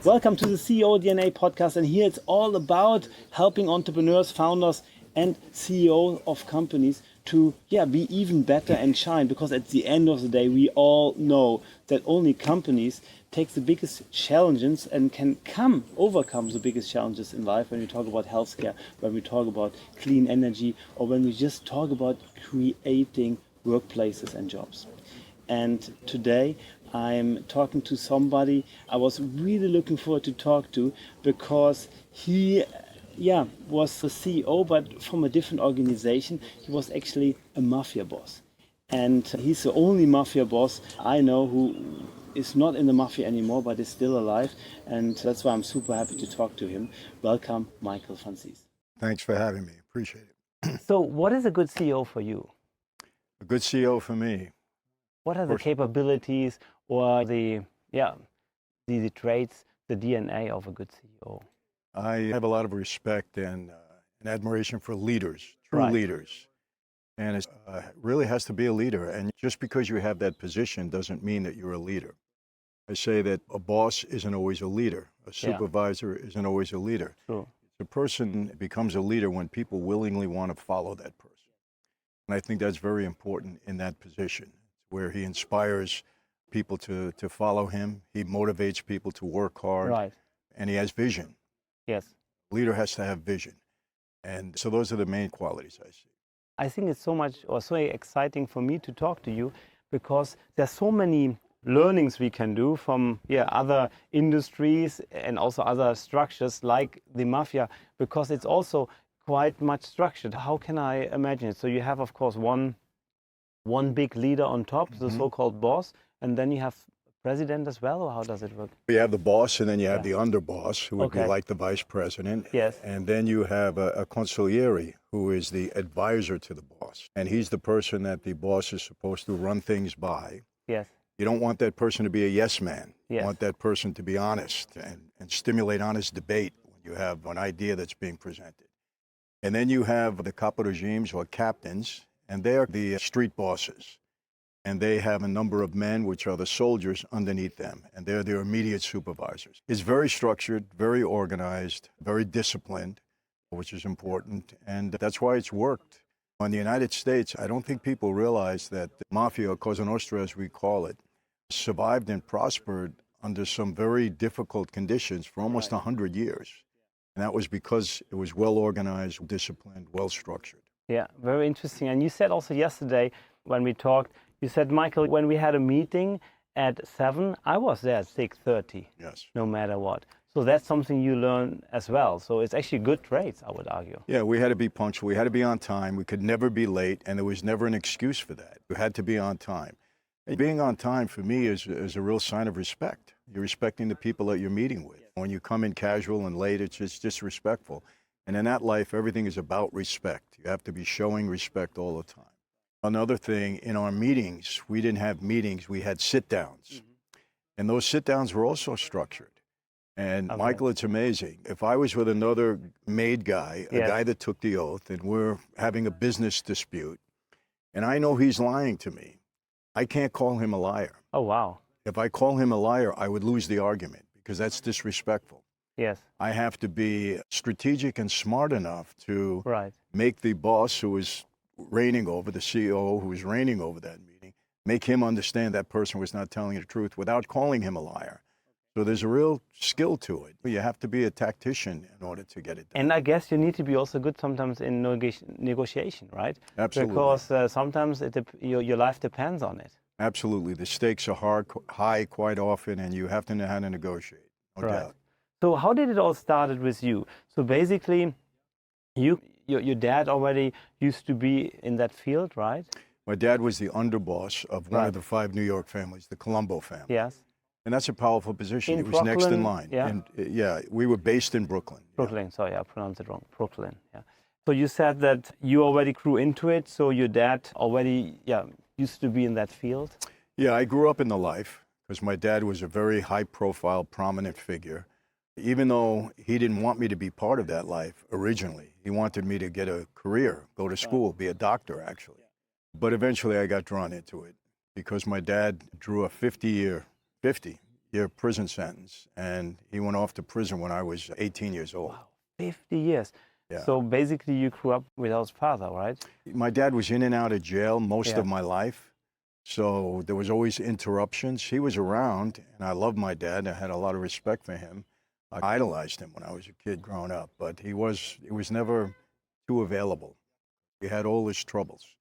Welcome to the CEO DNA podcast, and here it's all about helping entrepreneurs, founders, and CEO of companies to be even better and shine. Because at the end of the day, we all know that only companies take the biggest challenges and can overcome the biggest challenges in life. When we talk about healthcare, when we talk about clean energy, or when we just talk about creating workplaces and jobs. And today I'm talking to somebody I was really looking forward to talk to, because he was the CEO, but from a different organization. He was actually a mafia boss. And he's the only mafia boss I know who is not in the mafia anymore, but is still alive. And that's why I'm super happy to talk to him. Welcome, Michael Franzese. Thanks for having me. Appreciate it. So what is a good CEO for you? A good CEO for me. What are the capabilities or the traits, the DNA of a good CEO? I have a lot of respect and admiration for leaders, true leaders. And it really has to be a leader. And just because you have that position doesn't mean that you're a leader. I say that a boss isn't always a leader. A supervisor isn't always a leader. True. The person becomes a leader when people willingly want to follow that person. And I think that's very important in that position, where he inspires people to follow him. He motivates people to work hard. Right. And he has vision. Yes. Leader has to have vision. And so those are the main qualities I see. I think it's so exciting for me to talk to you, because there's so many learnings we can do from other industries and also other structures like the mafia, because it's also quite much structured. How can I imagine it? So you have, of course, one big leader on top, the so-called boss, and then you have president as well, or how does it work? You have the boss, and then you have the underboss, who would be like the vice president. Yes. And then you have a consigliere, who is the advisor to the boss. And he's the person that the boss is supposed to run things by. Yes. You don't want that person to be a yes man. Yes. You want that person to be honest and stimulate honest debate when you have an idea that's being presented. And then you have the capo regimes, or captains, and they are the street bosses. And they have a number of men, which are the soldiers underneath them, and they're their immediate supervisors. It's very structured, very organized, very disciplined, which is important, and that's why it's worked. In the United States, I don't think people realize that the Mafia, or Cosa Nostra as we call it, survived and prospered under some very difficult conditions for almost 100 years. And that was because it was well organized, disciplined, well structured. Yeah, very interesting. And you said also yesterday when we talked, you said, Michael, when we had a meeting at 7, I was there at 6:30. Yes. No matter what. So that's something you learn as well. So it's actually good traits, I would argue. Yeah, we had to be punctual. We had to be on time. We could never be late, and there was never an excuse for that. We had to be on time. And being on time for me is a real sign of respect. You're respecting the people that you're meeting with. When you come in casual and late, it's just disrespectful. And in that life, everything is about respect. You have to be showing respect all the time. Another thing, in our meetings, we didn't have meetings, we had sit-downs. And those sit-downs were also structured. And Michael, it's amazing. If I was with another made guy, a guy that took the oath, and we're having a business dispute, and I know he's lying to me, I can't call him a liar. Oh, wow. If I call him a liar, I would lose the argument, because that's disrespectful. Yes. I have to be strategic and smart enough to make the boss who is reigning over, the CEO who was reigning over that meeting, make him understand that person was not telling the truth without calling him a liar. So there's a real skill to it. You have to be a tactician in order to get it done. And I guess you need to be also good sometimes in negotiation, right? Absolutely. Because sometimes your life depends on it. Absolutely. The stakes are high quite often, and you have to know how to negotiate, no doubt. So how did it all started with you? So basically, your dad already used to be in that field, right? My dad was the underboss of one of the 5 New York families, the Colombo family. Yes. And that's a powerful position. In It was next in line. Yeah. And, we were based in Brooklyn. Brooklyn, sorry, I pronounced it wrong. Brooklyn, yeah. So you said that you already grew into it, so your dad already used to be in that field? Yeah, I grew up in the life because my dad was a very high-profile, prominent figure. Even though he didn't want me to be part of that life originally, he wanted me to get a career, go to school, be a doctor, actually. But eventually I got drawn into it because my dad drew a 50 50-year prison sentence, and he went off to prison when I was 18 years old. Wow, 50 years. Yeah. So basically you grew up without father, right? My dad was in and out of jail most Yeah. of my life, so there was always interruptions. He was around, and I loved my dad. I had a lot of respect for him. I idolized him when I was a kid growing up, but he was never too available. He had all his troubles.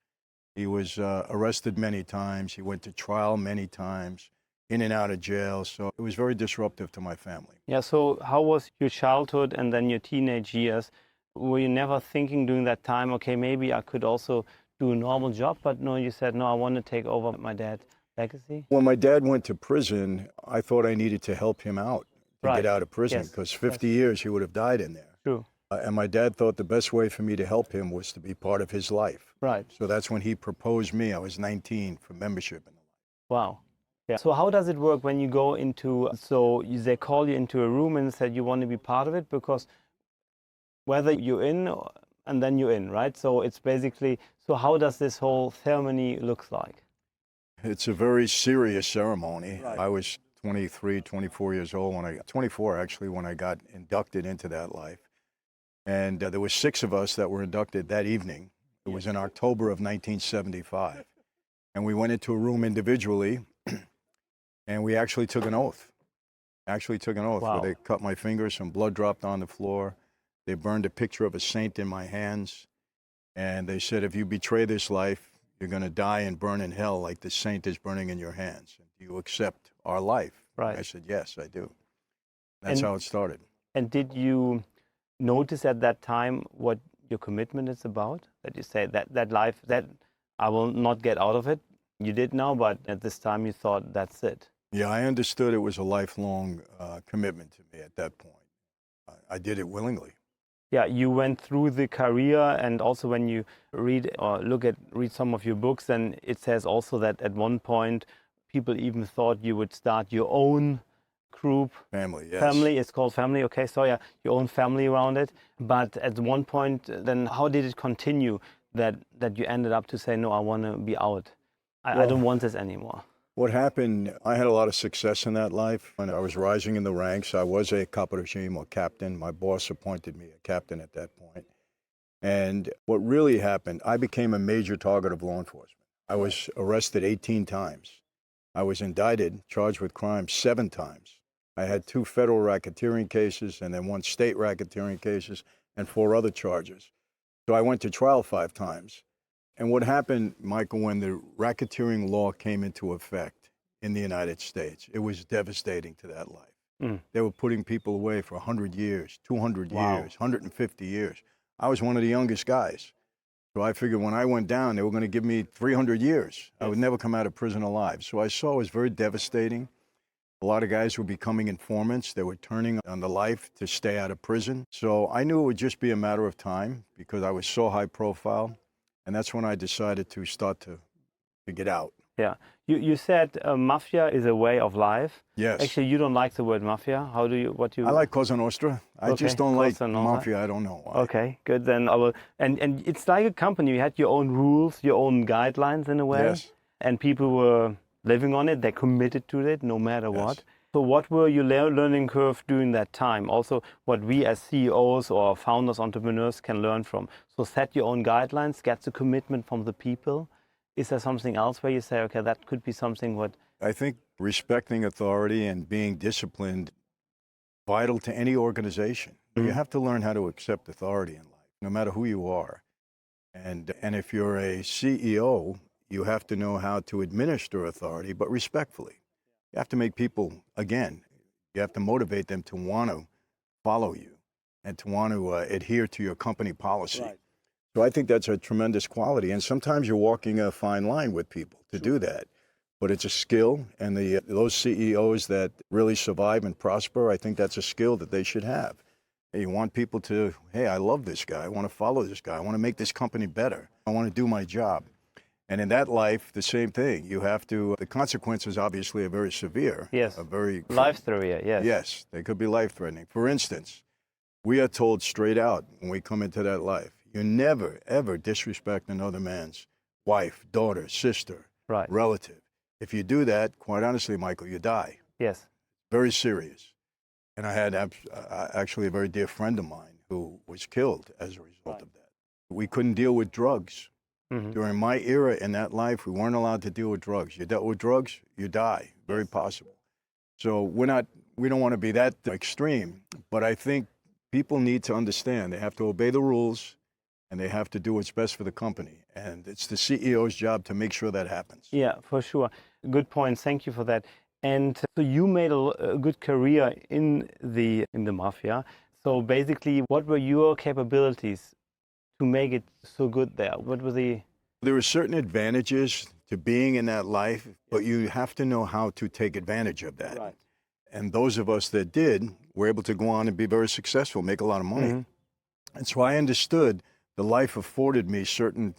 He was arrested many times. He went to trial many times, in and out of jail. So it was very disruptive to my family. Yeah, so how was your childhood and then your teenage years? Were you never thinking during that time, okay, maybe I could also do a normal job? But no, you said, no, I want to take over my dad's legacy? When my dad went to prison, I thought I needed to help him out to Right. get out of prison, Yes. because 50 years he would have died in there. True. And my dad thought the best way for me to help him was to be part of his life. Right. So that's when he proposed me. I was 19 for membership in the life. Wow. Yeah. So how does it work when you go into, they call you into a room and said you want to be part of it? Because whether you're in and then you're in, right? So it's basically, so how does this whole ceremony look like? It's a very serious ceremony. Right. I was 23, 24 years old 24 actually, when I got inducted into that life. And there were 6 of us that were inducted that evening. It was in October of 1975. And we went into a room individually, and we actually took an oath. Wow. Where they cut my fingers, some blood dropped on the floor. They burned a picture of a saint in my hands. And they said, if you betray this life, you're going to die and burn in hell like the saint is burning in your hands. Do you accept our life? Right. And I said, yes, I do. That's how it started. And did you notice at that time what your commitment is about? That you say that life, that I will not get out of it. You did now, but at this time you thought that's it. Yeah, I understood it was a lifelong commitment to me at that point. I did it willingly. Yeah, you went through the career, and also when you read some of your books, then it says also that at one point people even thought you would start your own group. Family, yes. Family, it's called family, okay, so yeah, your own family around it. But at one point, then how did it continue that you ended up to say, no, I want to be out. I don't want this anymore. What happened, I had a lot of success in that life. When I was rising in the ranks, I was a capo regime or captain. My boss appointed me a captain at that point. And what really happened, I became a major target of law enforcement. I was arrested 18 times. I was indicted, charged with crimes 7 times. I had 2 federal racketeering cases and then 1 state racketeering cases and 4 other charges. So I went to trial 5 times. And what happened, Michael, when the racketeering law came into effect in the United States, it was devastating to that life. They were putting people away for 100 years, 200 years, 150 years. I was one of the youngest guys. So I figured when I went down, they were going to give me 300 years. I would never come out of prison alive. So I saw it was very devastating. A lot of guys were becoming informants. They were turning on the life to stay out of prison. So I knew it would just be a matter of time because I was so high profile. And that's when I decided to start to get out. Yeah. You said mafia is a way of life. Yes. Actually, you don't like the word mafia. I like Cosa Nostra. I just don't like mafia. I don't know why. Okay, good. Then I will. And it's like a company. You had your own rules, your own guidelines in a way. Yes. And people were living on it. They committed to it no matter what. So what were your learning curve during that time? Also, what we as CEOs or founders, entrepreneurs can learn from. So set your own guidelines, get the commitment from the people. Is there something else where you say, okay, that could be something what... I think respecting authority and being disciplined, vital to any organization. You have to learn how to accept authority in life, no matter who you are. And if you're a CEO, you have to know how to administer authority, but respectfully. You have to make people, again, you have to motivate them to want to follow you and to want to adhere to your company policy. Right. So I think that's a tremendous quality. And sometimes you're walking a fine line with people to do that. But it's a skill, and those CEOs that really survive and prosper, I think that's a skill that they should have. You want people to, hey, I love this guy. I want to follow this guy. I want to make this company better. I want to do my job. And in that life, the same thing. You have to, the consequences obviously are very severe. Yes. Very life-threatening, yes. Yes, they could be life-threatening. For instance, we are told straight out when we come into that life, you never, ever disrespect another man's wife, daughter, sister, relative. If you do that, quite honestly, Michael, you die. Yes. very serious. And I had actually a very dear friend of mine who was killed as a result of that. We couldn't deal with drugs. During my era in that life, we weren't allowed to deal with drugs. You dealt with drugs, you die, very possible. So we don't want to be that extreme, but I think people need to understand they have to obey the rules and they have to do what's best for the company. And it's the CEO's job to make sure that happens. Yeah, for sure. Good point. Thank you for that. And so you made a good career in the Mafia. So basically, what were your capabilities to make it so good there? What were the... There are certain advantages to being in that life, but you have to know how to take advantage of that. Right. And those of us that did were able to go on and be very successful, make a lot of money. And so I understood the life afforded me certain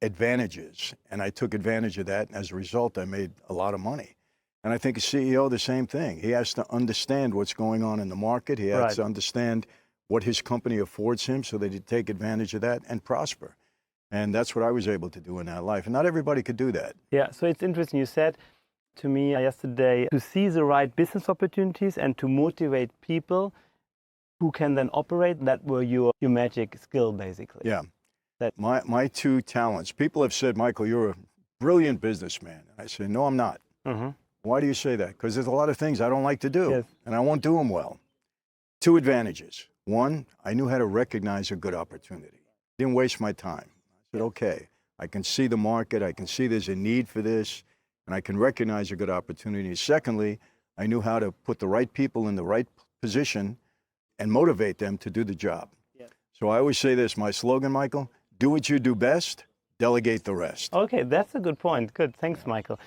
advantages, and I took advantage of that. And as a result, I made a lot of money. And I think a CEO, the same thing. He has to understand what's going on in the market. He has to understand what his company affords him so that he take advantage of that and prosper. And that's what I was able to do in that life. And not everybody could do that. Yeah, so it's interesting. You said to me yesterday to see the right business opportunities and to motivate people who can then operate. That were your magic skill, basically. Yeah. My two talents. People have said, Michael, you're a brilliant businessman. I say, no, I'm not. Why do you say that? Because there's a lot of things I don't like to do, and I won't do them well. Two advantages. One, I knew how to recognize a good opportunity. Didn't waste my time. I said, okay, I can see the market. I can see there's a need for this, and I can recognize a good opportunity. Secondly, I knew how to put the right people in the right position and motivate them to do the job. So I always say this, my slogan, Michael, do what you do best, delegate the rest. Okay, that's a good point. Good, thanks, Michael.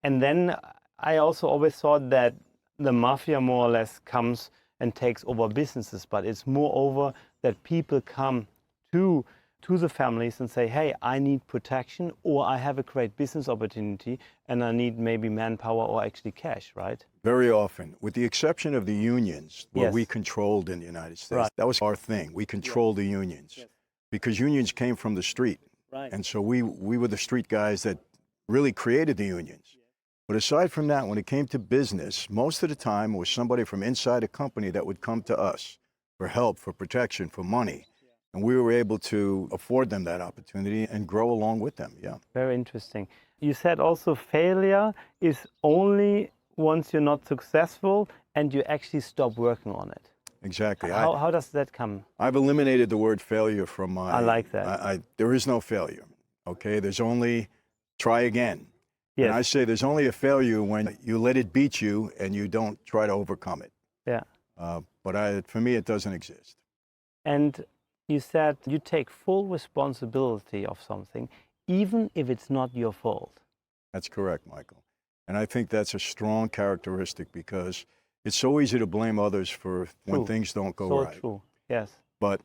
And then I also always thought that the Mafia more or less comes and takes over businesses, but it's moreover that people come to the families and say, hey, I need protection, or I have a great business opportunity and I need maybe manpower or actually cash, right? Very often, with the exception of the unions, where we controlled in the United States. That was our thing. We controlled the unions because unions came from the street. And so we were the street guys that really created the unions. But aside from that, when it came to business, most of the time it was somebody from inside a company that would come to us for help, for protection, for money. And we were able to afford them that opportunity and grow along with them, Very interesting. You said also failure is only once you're not successful and you actually stop working on it. Exactly. How does that come? I've eliminated the word failure from my... I like that. There is no failure, okay? There's only try again. Yes. And I say there's only a failure when you let it beat you and you don't try to overcome it. Yeah. But for me, it doesn't exist. And you said you take full responsibility of something, even if it's not your fault. That's correct, Michael. And I think that's a strong characteristic because it's so easy to blame others for when things don't go right. So true, yes. But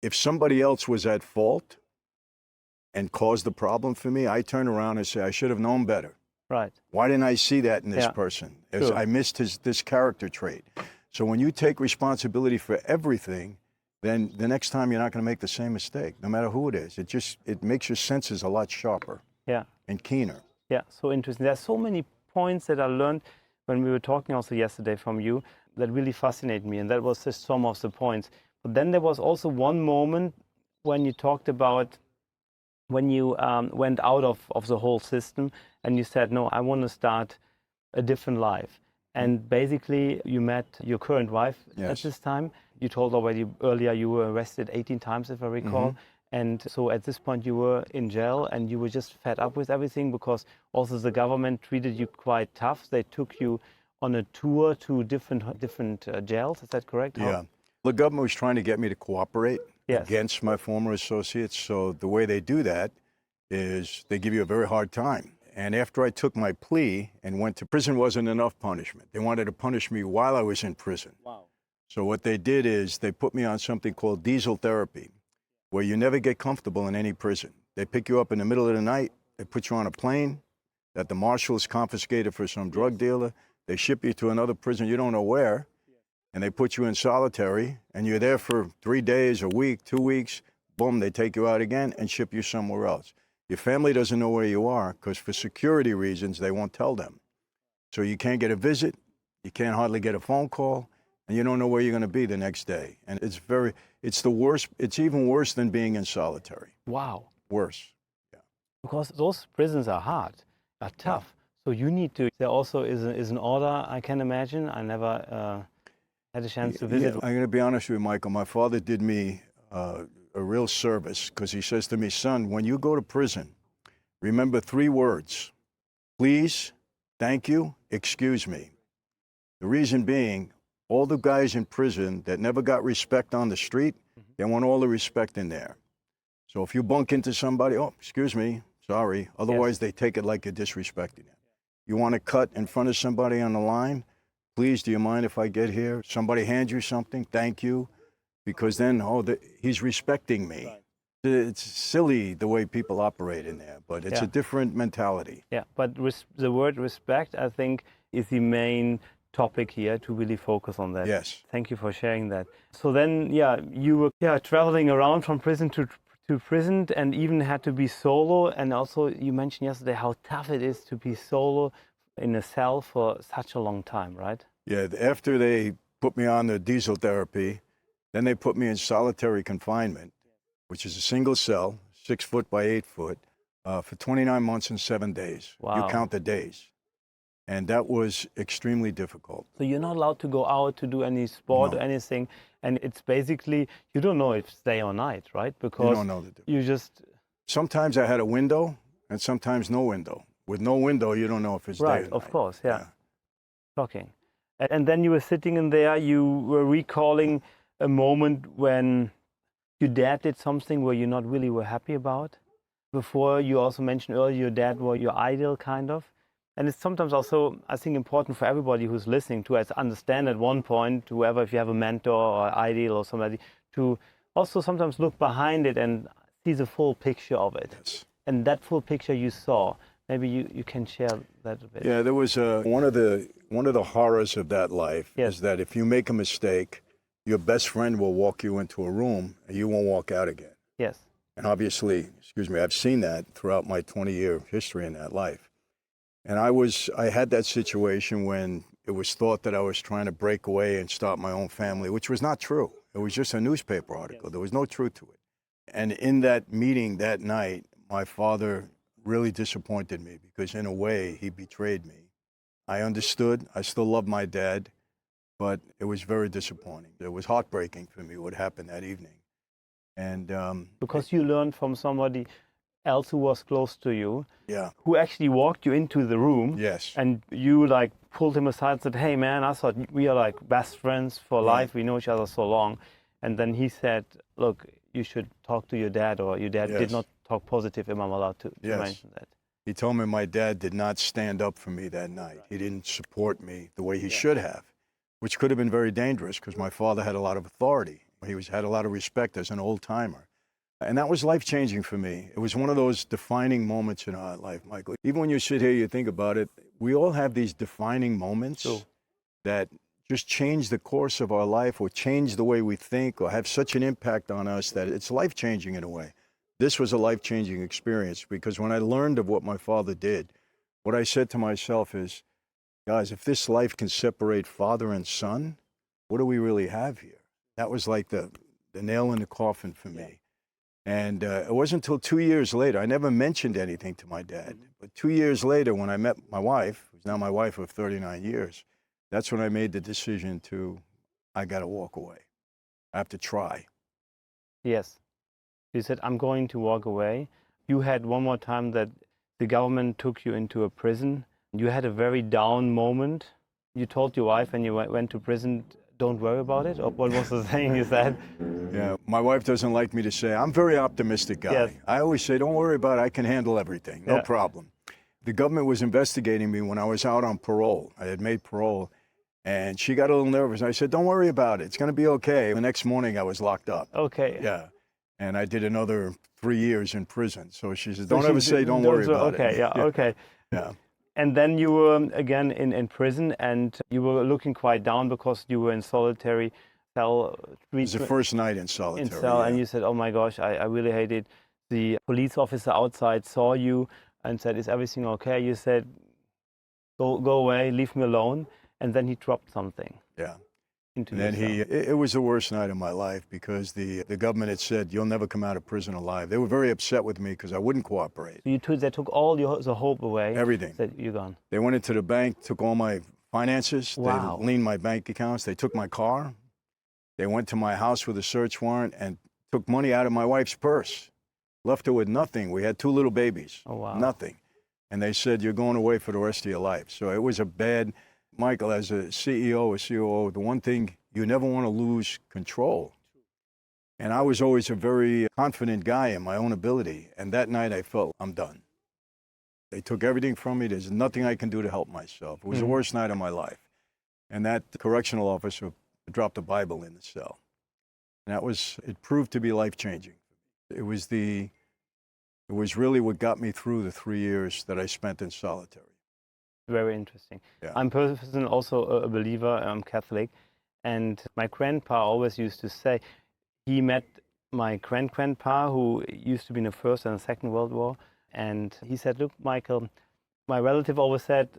if somebody else was at fault and caused the problem for me, I turn around and say, I should have known better. Right. Why didn't I see that in this person? I missed this character trait. So when you take responsibility for everything, then the next time you're not going to make the same mistake, no matter who it is. It makes your senses a lot sharper and keener. Yeah, so interesting. There's so many points that I learned when we were talking also yesterday from you that really fascinate me, and that was just some of the points. But then there was also one moment when you talked about when you went out of the whole system and you said, no, I want to start a different life. And basically you met your current wife at this time. You told already earlier you were arrested 18 times, if I recall. And so at this point you were in jail and you were just fed up with everything because also the government treated you quite tough. They took you on a tour to different jails. Is that correct? Yeah. The government was trying to get me to cooperate against my former associates. So the way they do that is they give you a very hard time. And after I took my plea and went to prison, wasn't enough punishment. They wanted to punish me while I was in prison. Wow. So what they did is they put me on something called diesel therapy, where you never get comfortable in any prison. They pick you up in the middle of the night. They put you on a plane that the marshals confiscated for some drug dealer. They ship you to another prison you don't know where, and they put you in solitary, and you're there for 3 days, a week, 2 weeks. Boom, they take you out again and ship you somewhere else. Your family doesn't know where you are because for security reasons, they won't tell them. So you can't get a visit. You can't hardly get a phone call, and you don't know where you're going to be the next day. And it's the worst. It's even worse than being in solitary. Wow. Worse. Because those prisons are hard, are tough. So you need to, there also is an order, I can imagine. I never had a chance to visit. Yeah, I'm going to be honest with you, Michael. My father did me a real service because he says to me, son, when you go to prison, remember 3 words: please, thank you, excuse me. The reason being, all the guys in prison that never got respect on the street, they want all the respect in there. So if you bunk into somebody, oh, excuse me, sorry. Otherwise, they take it like you're disrespecting them. You want to cut in front of somebody on the line? Please, do you mind if I get here? Somebody hands you something, thank you. Because then, he's respecting me. Right. It's silly the way people operate in there, but it's a different mentality. Yeah, but the word respect, I think, is the main topic here to really focus on that. Yes. Thank you for sharing that. So then, you were traveling around from prison to prison and even had to be solo. And also you mentioned yesterday how tough it is to be solo in a cell for such a long time, right? Yeah, after they put me on the diesel therapy, then they put me in solitary confinement, which is a single cell, 6 foot by 8 foot, for 29 months and 7 days. Wow. You count the days. And that was extremely difficult. So you're not allowed to go out to do any sport or anything. And it's basically, you don't know if it's day or night, right? Because you don't know the difference. You just... Sometimes I had a window and sometimes no window. With no window, you don't know if it's day or night. Right, of course, yeah. Shocking. And then you were sitting in there, you were recalling a moment when your dad did something where you not really were happy about. Before, you also mentioned earlier your dad was your idol, kind of. And it's sometimes also, I think, important for everybody who's listening to understand at one point, whoever, if you have a mentor or ideal or somebody, to also sometimes look behind it and see the full picture of it. Yes. And that full picture you saw, maybe you can share that a bit. Yeah, there was one of the horrors of that life is that if you make a mistake, your best friend will walk you into a room and you won't walk out again. Yes. And obviously, I've seen that throughout my 20-year history in that life. And I had that situation when it was thought that I was trying to break away and start my own family, which was not true. It was just a newspaper article. There was no truth to it. And in that meeting that night, my father really disappointed me because in a way he betrayed me. I understood. I still love my dad, but it was very disappointing. It was heartbreaking for me what happened that evening. And because you learned from somebody else who was close to you, who actually walked you into the room, and you like pulled him aside and said, hey man, I thought we are like best friends for life, we know each other so long. And then he said, look, you should talk to your dad, or your dad did not talk positive. Am I allowed to mention that? He told me my dad did not stand up for me that night. He didn't support me the way he should have, which could have been very dangerous because my father had a lot of authority. He had a lot of respect as an old timer. And that was life-changing for me. It was one of those defining moments in our life, Michael. Even when you sit here, you think about it, we all have these defining moments that just change the course of our life or change the way we think or have such an impact on us that it's life-changing in a way. This was a life-changing experience because when I learned of what my father did, what I said to myself is, guys, if this life can separate father and son, what do we really have here? That was like the nail in the coffin for me. And it wasn't until 2 years later, I never mentioned anything to my dad, but 2 years later when I met my wife, who's now my wife of 39 years, that's when I made the decision I got to walk away. I have to try. Yes. You said, I'm going to walk away. You had one more time that the government took you into a prison. You had a very down moment. You told your wife when you went to prison, don't worry about it? Or what was the saying you said? Yeah, my wife doesn't like me to say, I'm a very optimistic guy. Yes. I always say, don't worry about it, I can handle everything, no problem. The government was investigating me when I was out on parole. I had made parole, and she got a little nervous. I said, don't worry about it, it's gonna be okay. The next morning I was locked up. Okay. Yeah, and I did another 3 years in prison. So she said, don't ever say, don't worry about it. Okay. Yeah. And then you were again in prison, and you were looking quite down because you were in solitary cell. It was the first night in solitary. In cell, and you said, oh my gosh, I really hate it. The police officer outside saw you and said, is everything okay? You said, go away, leave me alone. and then he dropped something. Yeah. Into And then yourself. it was the worst night of my life because the government had said, you'll never come out of prison alive. They were very upset with me because I wouldn't cooperate. So they took all the hope away. Everything. Said, you're gone. They went into the bank, took all my finances. Wow. They leaned my bank accounts. They took my car. They went to my house with a search warrant and took money out of my wife's purse. Left her with nothing. We had 2 little babies. Oh, wow. Nothing. And they said, you're going away for the rest of your life. So it was a bad, Michael, as a CEO or COO, the one thing, you never want to lose control. And I was always a very confident guy in my own ability. And that night I felt, I'm done. They took everything from me. There's nothing I can do to help myself. It was the worst night of my life. And that correctional officer dropped the Bible in the cell. And it proved to be life-changing. It was really what got me through the 3 years that I spent in solitary. Very interesting. Yeah. I'm personally also a believer. I'm Catholic. And my grandpa always used to say, he met my grandpa who used to be in the First and the Second World War. And he said, look, Michael, my relative always said,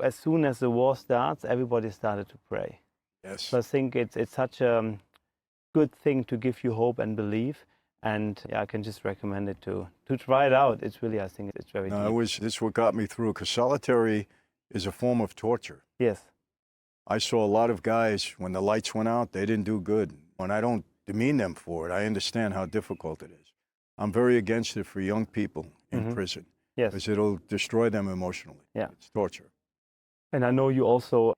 as soon as the war starts, everybody started to pray. Yes. So I think it's such a good thing to give you hope and belief. And yeah, I can just recommend it to try it out. It's really, I think it's very deep. This is what got me through, because solitary is a form of torture. Yes. I saw a lot of guys, when the lights went out, they didn't do good. And I don't demean them for it. I understand how difficult it is. I'm very against it for young people in prison. Yes. Because it'll destroy them emotionally. Yeah. It's torture. And I know you also,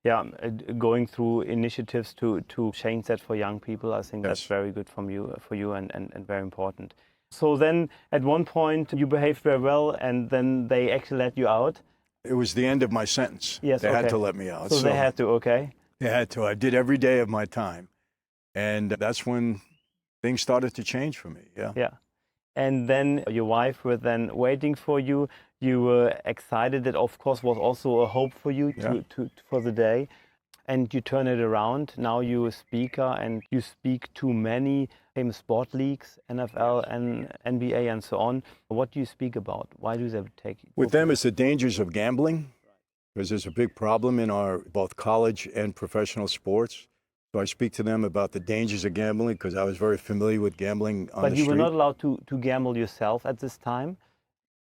going through initiatives to change that for young people. I think that's very good for you and very important. So then at one point you behaved very well and then they actually let you out? It was the end of my sentence. Yes, they had to let me out. So they had to, okay. They had to. I did every day of my time. And that's when things started to change for me, yeah. Yeah. And then your wife was then waiting for you. You were excited. That, of course, was also a hope for you for the day. And you turn it around. Now you're a speaker and you speak to many famous sport leagues, NFL and NBA and so on. What do you speak about? Why do they take you? With them, it's the dangers of gambling, because there's a big problem in our both college and professional sports. So I speak to them about the dangers of gambling because I was very familiar with gambling on the street. But you were not allowed to gamble yourself at this time?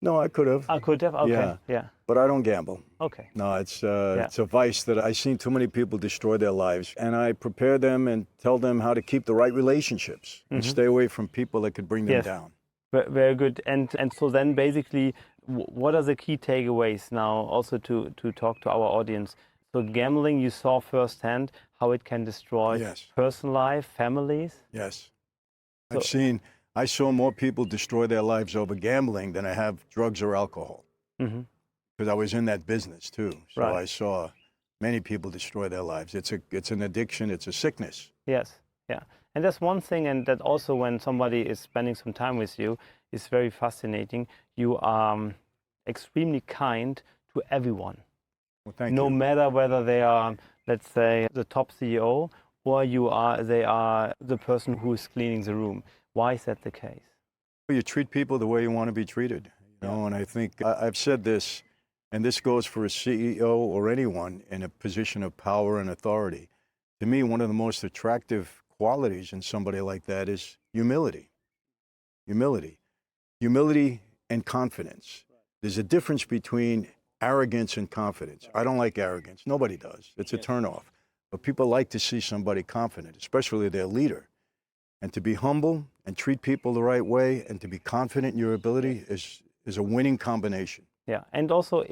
No, I could have. I could have? Okay, yeah. But I don't gamble. Okay. No, it's a vice that I've seen too many people destroy their lives. And I prepare them and tell them how to keep the right relationships and stay away from people that could bring them down. Very good. And so then basically, what are the key takeaways now also to talk to our audience? So gambling, you saw firsthand how it can destroy personal life, families. Yes. I saw more people destroy their lives over gambling than I have drugs or alcohol. Because I was in that business too. So I saw many people destroy their lives. It's an addiction, it's a sickness. Yes, yeah. And that's one thing, and that also when somebody is spending some time with you, is very fascinating. You are extremely kind to everyone. Well, thank you. No matter whether they are, let's say, the top CEO or they are the person who is cleaning the room. Why is that the case? You treat people the way you want to be treated, you know. And I think I've said this, and this goes for a CEO or anyone in a position of power and authority. To me, one of the most attractive qualities in somebody like that is humility. Humility and confidence. There's a difference between arrogance and confidence. I don't like arrogance. Nobody does. It's a turnoff. But people like to see somebody confident, especially their leader. And to be humble and treat people the right way and to be confident in your ability is a winning combination. Yeah, and also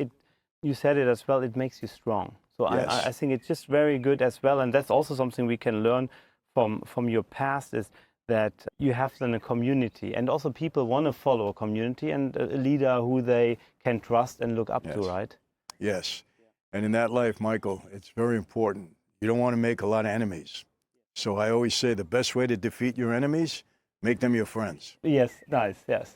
you said it as well, it makes you strong. So I think it's just very good as well. And that's also something we can learn from your past, is that you have then a community, and also people want to follow a community and a leader who they can trust and look up to, right? Yes. And in that life, Michael, it's very important. You don't want to make a lot of enemies. So I always say the best way to defeat your enemies, make them your friends. Yes, nice, yes.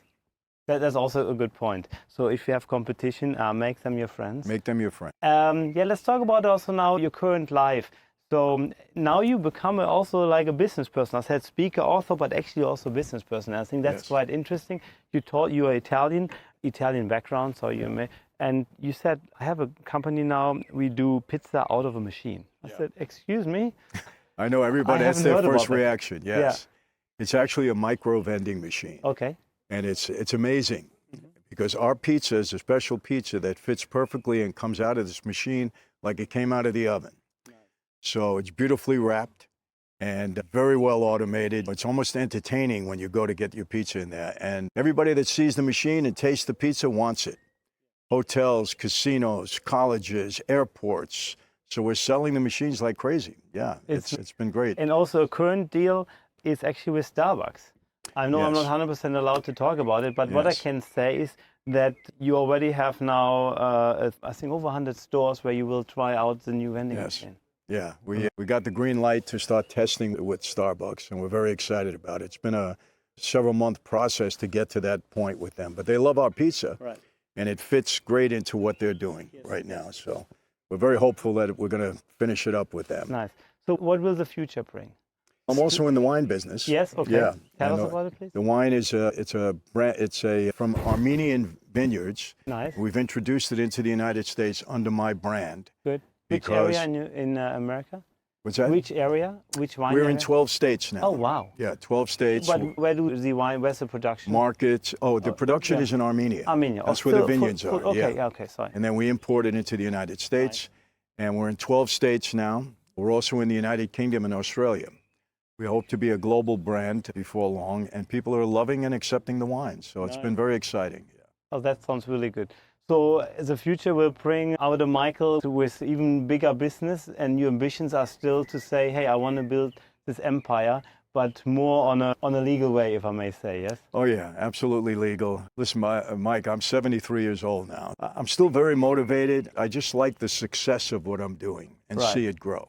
That's also a good point. So if you have competition, make them your friends. Make them your friends. Let's talk about also now your current life. So now you become also like a business person. I said speaker, author, but actually also business person. I think that's quite interesting. You are Italian background, so you may. And you said, I have a company now, we do pizza out of a machine. I said, excuse me? I know everybody, I that's haven't their heard about first that. reaction, yes. It's actually a micro vending machine. Okay. And it's amazing because our pizza is a special pizza that fits perfectly and comes out of this machine like it came out of the oven. So it's beautifully wrapped and very well automated. It's almost entertaining when you go to get your pizza in there. And everybody that sees the machine and tastes the pizza wants it. Hotels, casinos, colleges, airports. So we're selling the machines like crazy. Yeah, it's been great. And also a current deal is actually with Starbucks. I know I'm not 100% allowed to talk about it, but what I can say is that you already have now, I think, over 100 stores where you will try out the new vending machine. Yeah, we got the green light to start testing with Starbucks, and we're very excited about it. It's been a several-month process to get to that point with them, but they love our pizza, and it fits great into what they're doing right now. So we're very hopeful that we're going to finish it up with them. Nice. So what will the future bring? I'm also in the wine business. Yes, okay. Yeah. Tell us about it, please. The wine is from Armenian vineyards. Nice. We've introduced it into the United States under my brand. Good. Which area in America? What's that? Which area? Which wine We're area? in 12 states now. Oh, wow. Yeah, 12 states. But where's the production? Markets. Oh, the production is in Armenia. Armenia. That's where the vineyards are. Okay, okay, sorry. And then we import it into the United States. And we're in 12 states now. We're also in the United Kingdom and Australia. We hope to be a global brand before long, and people are loving and accepting the wine. So it's been very exciting. Oh, that sounds really good. So the future will bring out a Michael with even bigger business, and your ambitions are still to say, hey, I want to build this empire, but more on a legal way, if I may say, yes? Oh, yeah, absolutely legal. Listen, Mike, I'm 73 years old now. I'm still very motivated. I just like the success of what I'm doing and see it grow.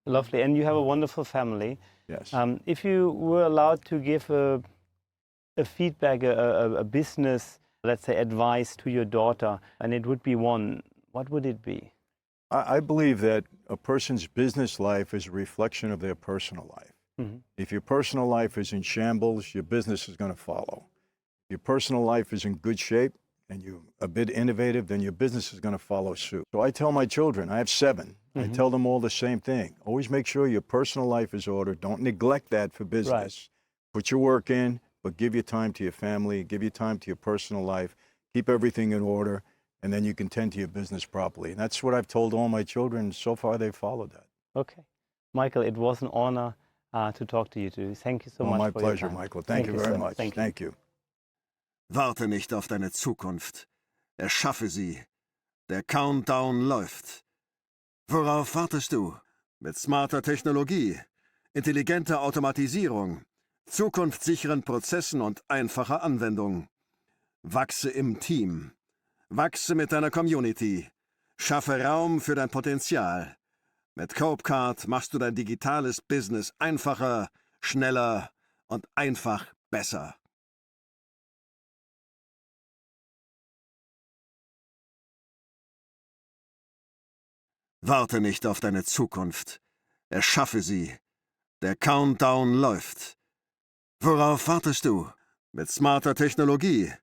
Lovely. And you have a wonderful family. Yes. If you were allowed to give a feedback, a business, let's say, advice to your daughter, and it would be one, what would it be? I believe that a person's business life is a reflection of their personal life. If your personal life is in shambles, your business is going to follow. If your personal life is in good shape and you're a bit innovative, then your business is going to follow suit. So I tell my children, I have 7, I tell them all the same thing. Always make sure your personal life is ordered. Don't neglect that for business. Put your work in, but give your time to your family, give your time to your personal life, keep everything in order, and then you can tend to your business properly. And that's what I've told all my children. So far, they've followed that. Okay. Michael, it was an honor to talk to you today. Thank you so much. My for pleasure, your time. Michael. Thank you very much. Thank you. Warte nicht auf deine Zukunft. Erschaffe sie. Der Countdown läuft. Worauf wartest du? Mit smarter Technologie, intelligenter Automatisierung, zukunftssicheren Prozessen und einfacher Anwendung. Wachse im Team. Wachse mit deiner Community. Schaffe Raum für dein Potenzial. Mit Kloep machst du dein digitales Business einfacher, schneller und einfach besser. Warte nicht auf deine Zukunft. Erschaffe sie. Der Countdown läuft. Worauf wartest du? Mit smarter Technologie,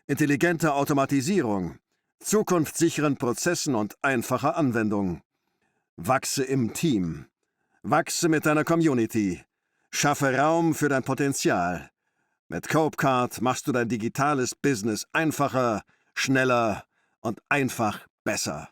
intelligenter Automatisierung, zukunftssicheren Prozessen und einfacher Anwendung. Wachse im Team. Wachse mit deiner Community. Schaffe Raum für dein Potenzial. Mit Kloep machst du dein digitales Business einfacher, schneller und einfach besser.